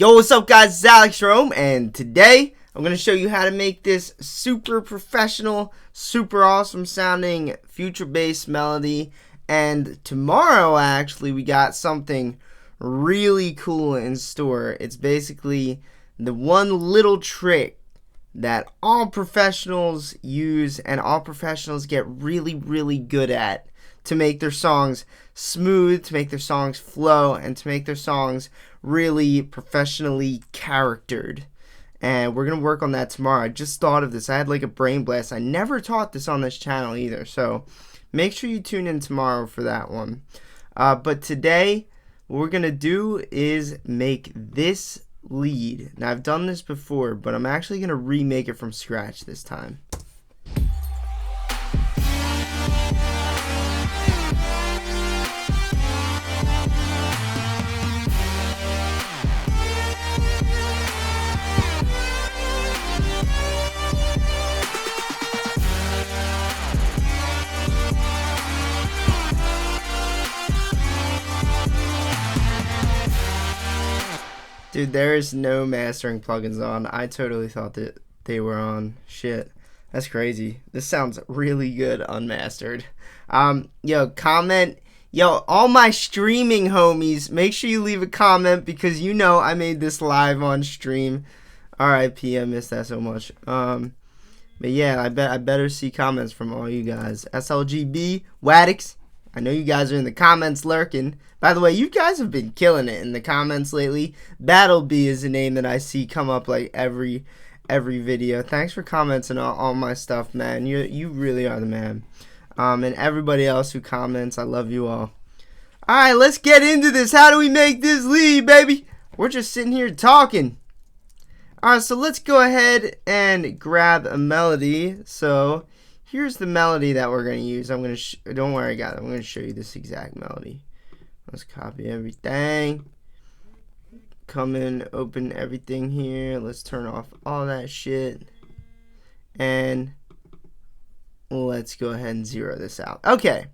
Yo, what's up guys, it's Alex Rome, and today I'm going to show you how to make this super professional, super awesome sounding future bass melody. And tomorrow actually we got something really cool in store. It's basically the one little trick that all professionals use and all professionals get really good at to make their songs smooth, to make their songs flow, and to make their songs really professionally charactered. And we're gonna work on that tomorrow. I just thought of this. I had like a brain blast. I never taught this on this channel either, so make sure you tune in tomorrow for that one. But today what we're gonna do is make this lead. Now I've done this before, but I'm actually gonna remake it from scratch this time. Dude, there is no mastering plugins on. I totally thought that they were on. Shit. That's crazy. This sounds really good unmastered. Yo, comment. Yo, all my streaming homies, make sure you leave a comment because you know I made this live on stream. RIP, I missed that so much. But yeah, I better see comments from all you guys. SLGB, Waddix, I know you guys are in the comments lurking. By the way, you guys have been killing it in the comments lately. Battlebee is a name that I see come up like every video. Thanks for comments and all my stuff, man. You really are the man. And everybody else who comments, I love you all. Alright, let's get into this. How do we make this lead, baby? We're just sitting here talking. Alright, so let's go ahead and grab a melody. So here's the melody that we're going to use. I'm going to don't worry, guys. I'm going to show you this exact melody. Let's copy everything. Come in, open everything here. Let's turn off all that shit. And let's go ahead and zero this out. Okay.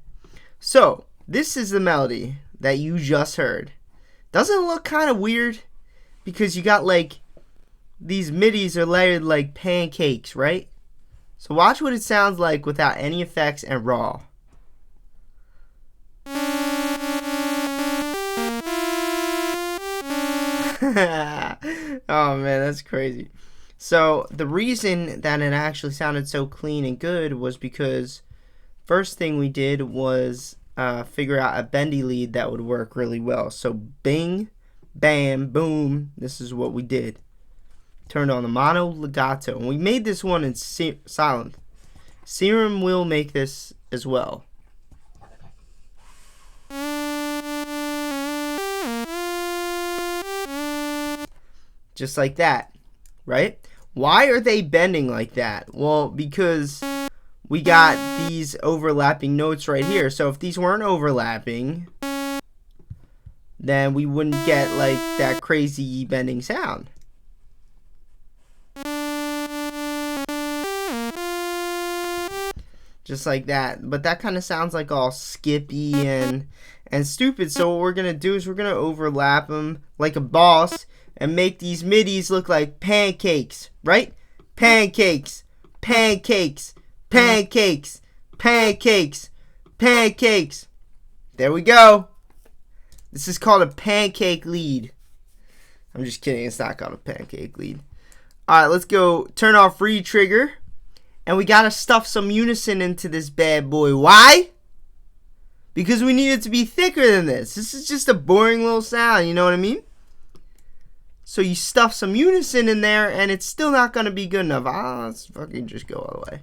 So, this is the melody that you just heard. Doesn't it look kind of weird? Because you got like these midis are layered like pancakes, right? So watch what it sounds like without any effects and raw. Oh man, that's crazy. So the reason that it actually sounded so clean and good was because first thing we did was figure out a bendy lead that would work really well. So bing, bam, boom, this is what we did. Turned on the mono legato, and we made this one in Sylenth. Serum will make this as well. Just like that, right? Why are they bending like that? Well, because we got these overlapping notes right here. So if these weren't overlapping, then we wouldn't get like that crazy bending sound. Just like that. But that kind of sounds like all skippy and stupid. So what we're going to do is we're going to overlap them like a boss and make these midis look like pancakes, right? Pancakes, pancakes, pancakes, pancakes, pancakes. There we go. This is called a pancake lead. I'm just kidding. It's not called a pancake lead. Alright, let's go turn off re-trigger. And we gotta stuff some unison into this bad boy. Why? Because we need it to be thicker than this. This is just a boring little sound, you know what I mean? So you stuff some unison in there and it's still not gonna be good enough. Let's fucking just go all the way.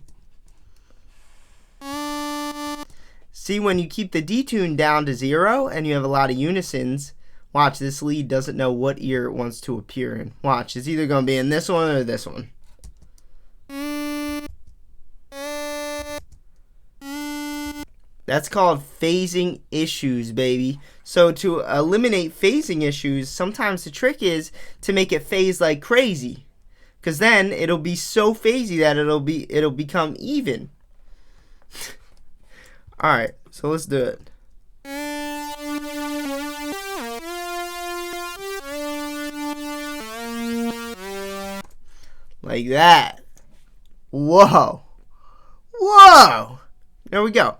See, when you keep the detune down to 0 and you have a lot of unisons, watch, this lead doesn't know what ear it wants to appear in. Watch, it's either gonna be in this one or this one. That's called phasing issues, baby. So to eliminate phasing issues, sometimes the trick is to make it phase like crazy. Because then it'll be so phasey that it'll become even. Alright, so let's do it. Like that. Whoa. Whoa. There we go.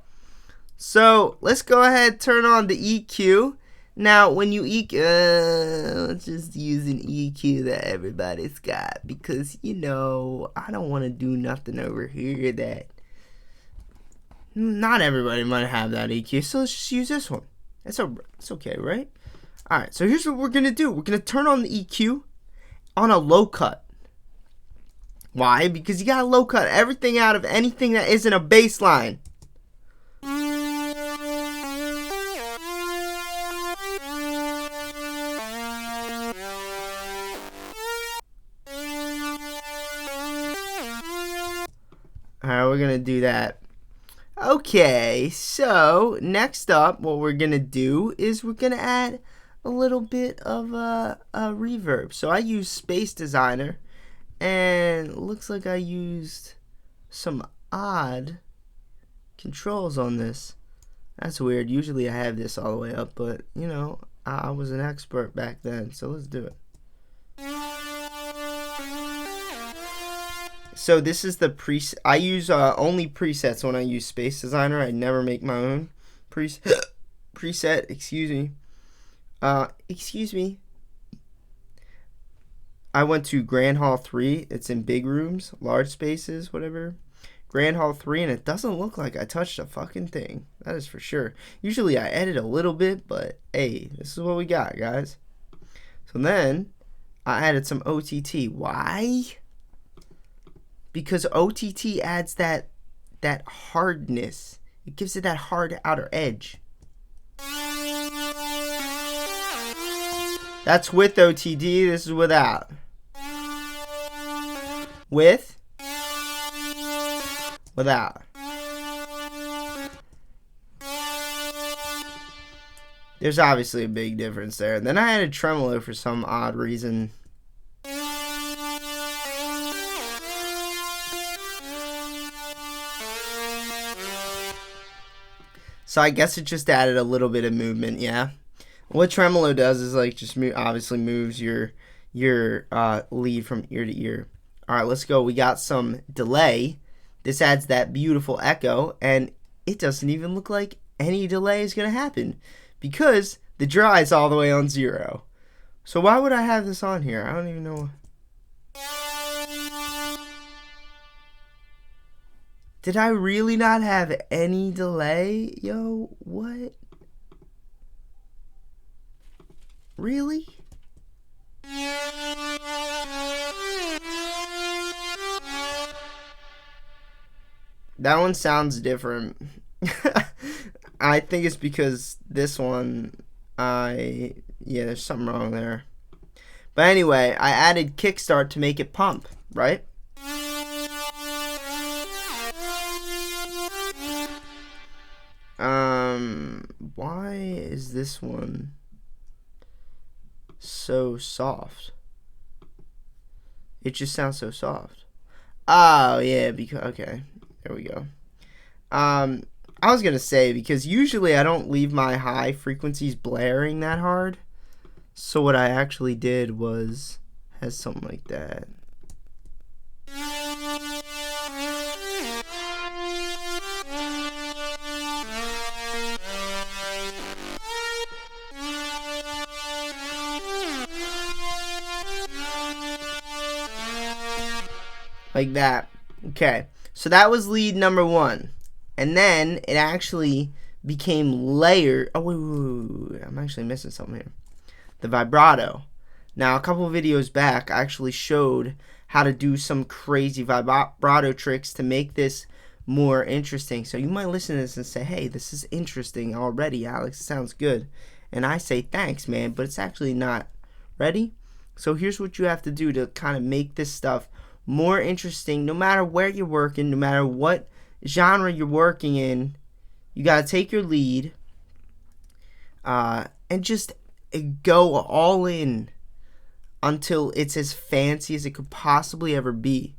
So let's go ahead and turn on the EQ. Now, when you EQ, let's just use an EQ that everybody's got, because, you know, I don't want to do nothing over here that not everybody might have that EQ, so let's just use this one. It's okay, right? Alright, so here's what we're going to do. We're going to turn on the EQ on a low cut. Why? Because you got to low cut everything out of anything that isn't a bass line. Alright, we're going to do that. Okay, so next up, what we're going to do is we're going to add a little bit of a reverb. So I use Space Designer, and it looks like I used some odd controls on this. That's weird. Usually I have this all the way up, but, you know, I was an expert back then, so let's do it. So this is the preset. I use only presets when I use Space Designer. I never make my own preset. Excuse me. I went to Grand Hall 3. It's in big rooms, large spaces, whatever. Grand Hall 3, and it doesn't look like I touched a fucking thing. That is for sure. Usually I edit a little bit, but hey, this is what we got, guys. So then I added some OTT. Why? Because OTT adds that hardness. It gives it that hard outer edge. That's with OTT. This is without. With. Without. There's obviously a big difference there. And then I added Tremolo for some odd reason. So I guess it just added a little bit of movement, yeah. What Tremolo does is like just obviously moves your lead from ear to ear. All right, let's go. We got some delay. This adds that beautiful echo, and it doesn't even look like any delay is gonna happen because the dry is all the way on 0. So why would I have this on here? I don't even know. Did I really not have any delay? Yo, what? Really? That one sounds different. I think it's because this one, yeah, there's something wrong there. But anyway, I added kickstart to make it pump, right? Why is this one so soft? It just sounds so soft. Oh, yeah, because, okay, there we go. I was gonna say, because usually I don't leave my high frequencies blaring that hard. So what I actually did was, has something like that. Like that. Okay, so that was lead number 1. And then it actually became layered. Oh, wait, I'm actually missing something here. The vibrato. Now, a couple of videos back, I actually showed how to do some crazy vibrato tricks to make this more interesting. So you might listen to this and say, hey, this is interesting already, Alex. It sounds good. And I say, thanks, man, but it's actually not. Ready? So here's what you have to do to kind of make this stuff more interesting, no matter where you're working, no matter what genre you're working in. You gotta take your lead and just go all in until it's as fancy as it could possibly ever be.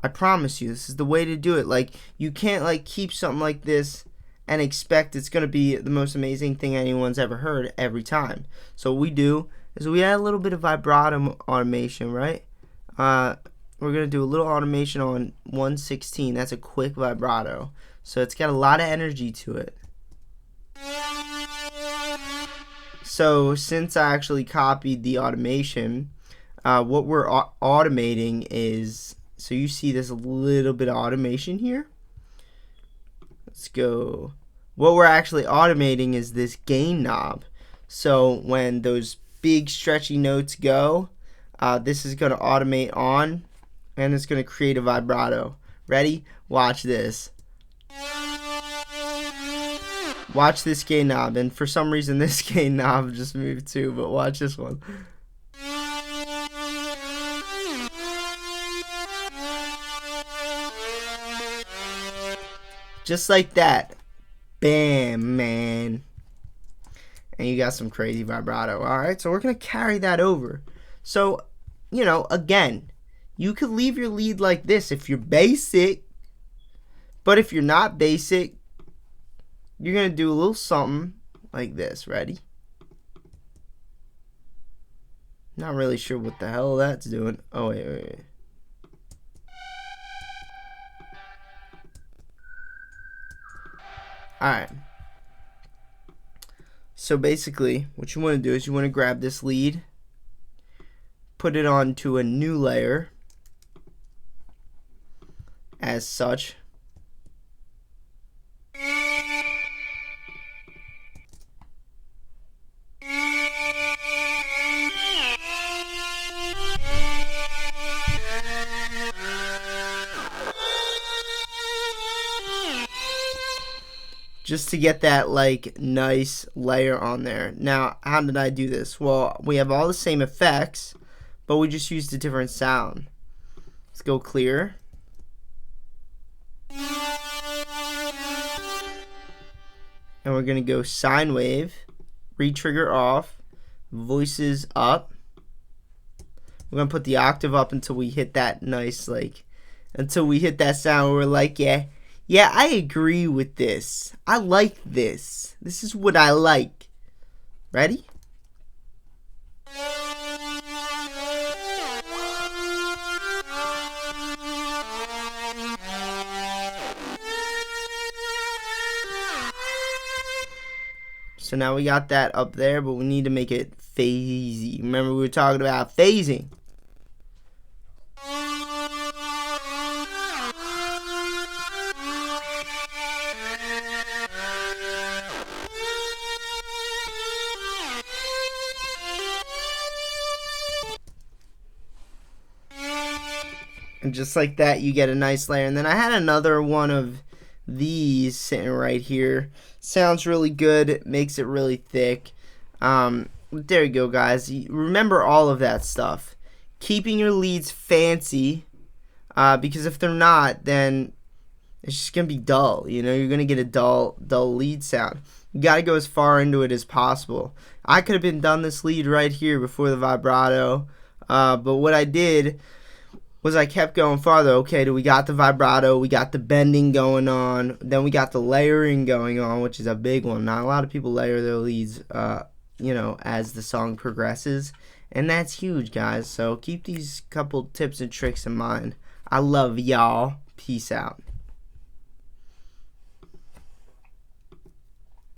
I promise you, this is the way to do it. Like, you can't like keep something like this and expect it's gonna be the most amazing thing anyone's ever heard every time. So what we do is we add a little bit of vibrato automation, right? we're going to do a little automation on 116. That's a quick vibrato. So it's got a lot of energy to it. So since I actually copied the automation, what we're automating is, so you see there's a little bit of automation here. Let's go. What we're actually automating is this gain knob. So when those big stretchy notes go, this is going to automate on, and it's going to create a vibrato. Ready? Watch this. Watch this gain knob, and for some reason this gain knob just moved too, but watch this one. Just like that. Bam, man. And you got some crazy vibrato. Alright, so we're going to carry that over. So, you know, again, you could leave your lead like this if you're basic. But if you're not basic, you're going to do a little something like this. Ready? Not really sure what the hell that's doing. Oh, wait. Alright. So basically, what you want to do is you want to grab this lead, put it onto a new layer as such. Just to get that like nice layer on there. Now, how did I do this? Well, we have all the same effects, but we just used a different sound. Let's go clear. And we're gonna go sine wave, retrigger off, voices up. We're gonna put the octave up until we hit that nice, like, until we hit that sound where we're like, yeah, I agree with this. I like this. This is what I like. Ready? So now we got that up there, but we need to make it phasey. Remember we were talking about phasing. And just like that, you get a nice layer. And then I had another one of these sitting right here. Sounds really good. It makes it really thick. There you go, guys. Remember all of that stuff. Keeping your leads fancy, because if they're not, then it's just going to be dull. You know, you're going to get a dull lead sound. You got to go as far into it as possible. I could have been done this lead right here before the vibrato, but what I did was I kept going farther. Okay, we got the vibrato, we got the bending going on, then we got the layering going on, which is a big one. Not a lot of people layer their leads, you know, as the song progresses, and that's huge, guys. So keep these couple tips and tricks in mind. I love y'all. Peace out.